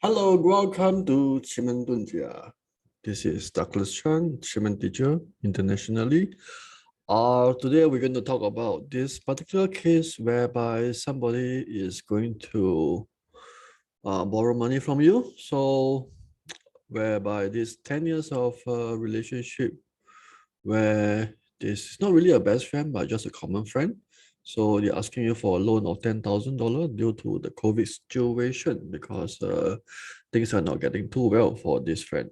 Hello, welcome to Qi Men Dun Jia. This is Douglas Chan, Chimen teacher internationally. Today we're going to talk about this particular case whereby somebody is going to borrow money from you. So, whereby this 10 years of relationship, where this is not really a best friend, but just a common friend. So they're asking you for a loan of $10,000 due to the COVID situation because things are not getting too well for this friend.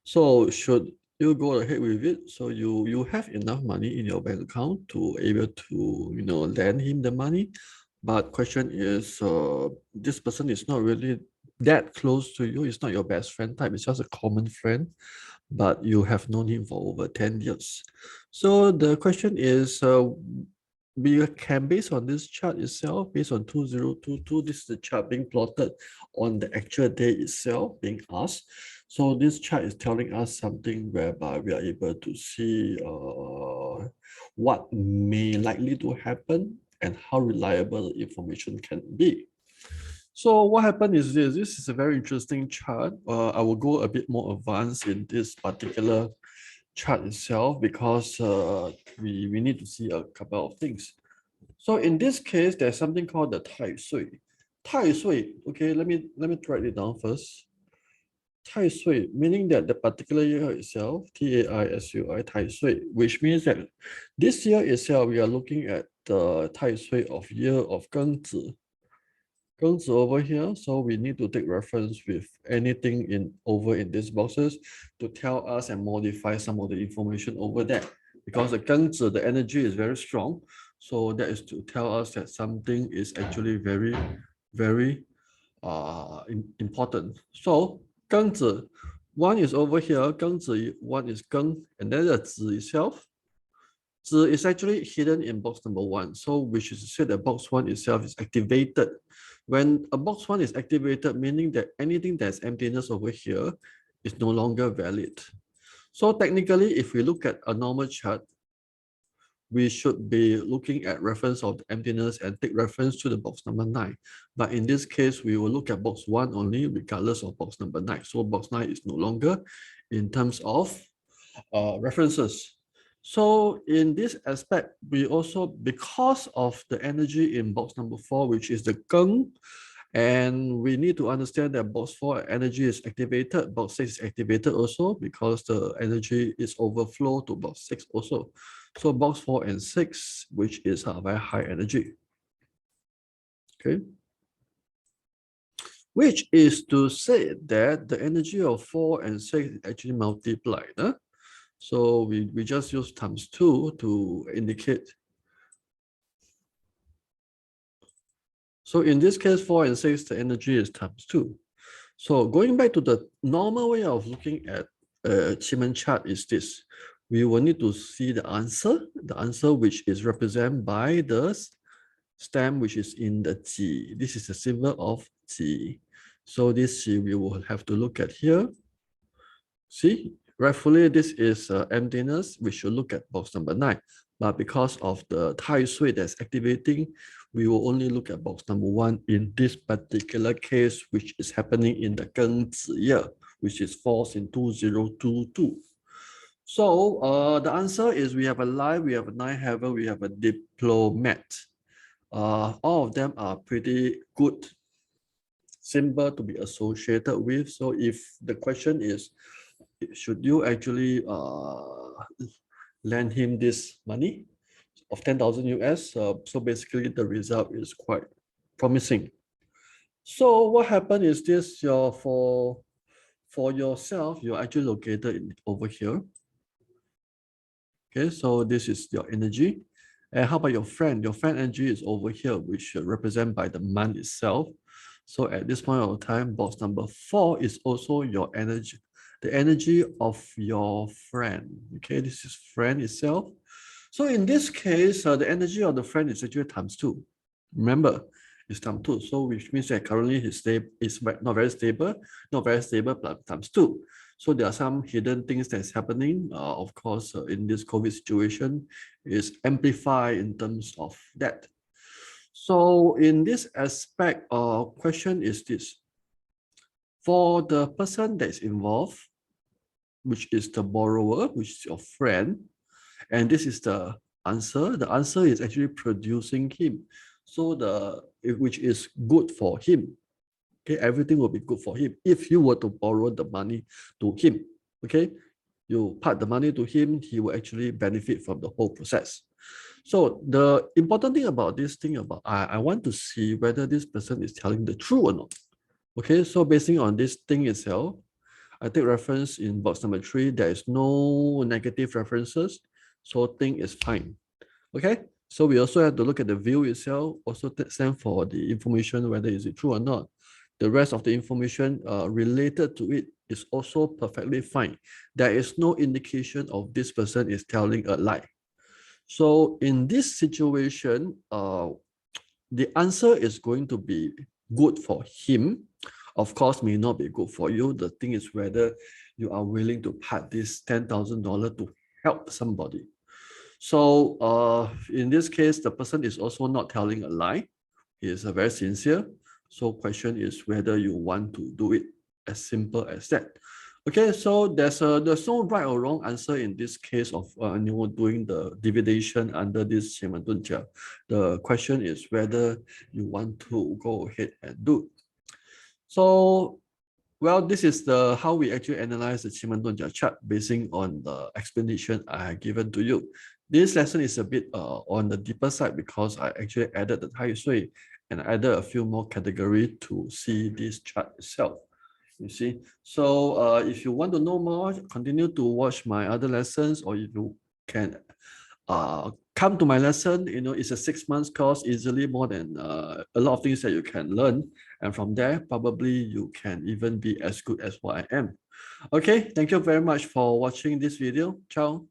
So should you go ahead with it? So you have enough money in your bank account to able to lend him the money, but question is this person is not really that close to you. It's not your best friend type. It's just a common friend, but you have known him for over 10 years. So the question is, we can, based on this chart itself, based on 2022, this is the chart being plotted on the actual day itself being asked. So this chart is telling us something whereby we are able to see what may likely to happen and how reliable the information can be. So what happened is this is a very interesting chart. I will go a bit more advanced in this particular chart itself because we need to see a couple of things. So in this case, there's something called the Tai Sui. Tai Sui, okay, let me write it down first. Tai Sui, meaning that the particular year itself, TAI SUI, Tai Sui, which means that this year itself, we are looking at the Tai Sui of year of Gengzi. Gengzi over here, so we need to take reference with anything over in these boxes to tell us and modify some of the information over there. Because the Gengzi, the energy is very strong, so that is to tell us that something is actually very, very important. So Gengzi, one is over here, Gengzi, one is Geng, and then the Zi itself. Zi is actually hidden in box number one. So which is to say that box one itself is activated. When a box one is activated, meaning that anything that's emptiness over here is no longer valid. So technically, if we look at a normal chart, we should be looking at reference of the emptiness and take reference to the box number 9. But in this case, we will look at box 1 only, regardless of box number 9. So box 9 is no longer in terms of references. So in this aspect, we also, because of the energy in box number 4, which is the Geng, and we need to understand that box 4 energy is activated, box 6 is activated also because the energy is overflow to box 6 also. So box 4 and 6, which is a very high energy. Okay. Which is to say that the energy of 4 and 6 is actually multiplied. Huh? So we just use times 2 to indicate. So in this case, 4 and 6, the energy is times 2. So going back to the normal way of looking at a Qi Men chart is this. We will need to see the answer which is represented by the stem which is in the Qi. This is the symbol of Qi. So this Qi we will have to look at here. See, rightfully this is emptiness. We should look at box number 9. But because of the Tai Sui that's activating, we will only look at box number 1 in this particular case, which is happening in the Gengzi year, which is falls in 2022. So the answer is we have a life, we have a nine heaven, we have a diplomat. All of them are pretty good symbol to be associated with. So if the question is, should you actually lend him this money of 10,000 US? So basically the result is quite promising. So what happened is this, for yourself, you're actually located over here. Okay, so this is your energy. And how about your friend? Your friend energy is over here, which represented by the month itself. So at this point of time, box number 4 is also your energy, the energy of your friend. Okay, this is friend itself. So in this case, the energy of the friend is actually times 2. Remember, it's times 2. So which means that currently his state is not very stable, but times 2. So there are some hidden things that's happening. Of course, in this COVID situation, is amplified in terms of that. So in this aspect, question is this. For the person that's involved, which is the borrower, which is your friend, and this is the answer. The answer is actually producing him. So which is good for him. Okay, everything will be good for him if you were to borrow the money to him. Okay, you part the money to him, he will actually benefit from the whole process. So the important thing about this thing about I want to see whether this person is telling the truth or not. Okay, so basing on this thing itself, I take reference in box number 3. There is no negative references, so thing is fine. Okay, so we also have to look at the view itself, also stand for the information whether is it true or not. The rest of the information related to it is also perfectly fine. There is no indication of this person is telling a lie. So in this situation, the answer is going to be good for him. Of course, may not be good for you. The thing is whether you are willing to part this $10,000 to help somebody. So in this case, the person is also not telling a lie. He is very sincere. So question is whether you want to do it as simple as that. Okay, so there's no right or wrong answer in this case of doing the dividation under this Qi Men Dun Jia. The question is whether you want to go ahead and do. So, well, this is how we actually analyze the Qi Men Dun Jia chart basing on the explanation I have given to you. This lesson is a bit on the deeper side because I actually added the Tai Sui and added a few more categories to see this chart itself. You see, so if you want to know more, continue to watch my other lessons, or if you can come to my lesson. It's a 6 months course, easily more than a lot of things that you can learn, and from there probably you can even be as good as what I am. Okay, thank you very much for watching this video. Ciao.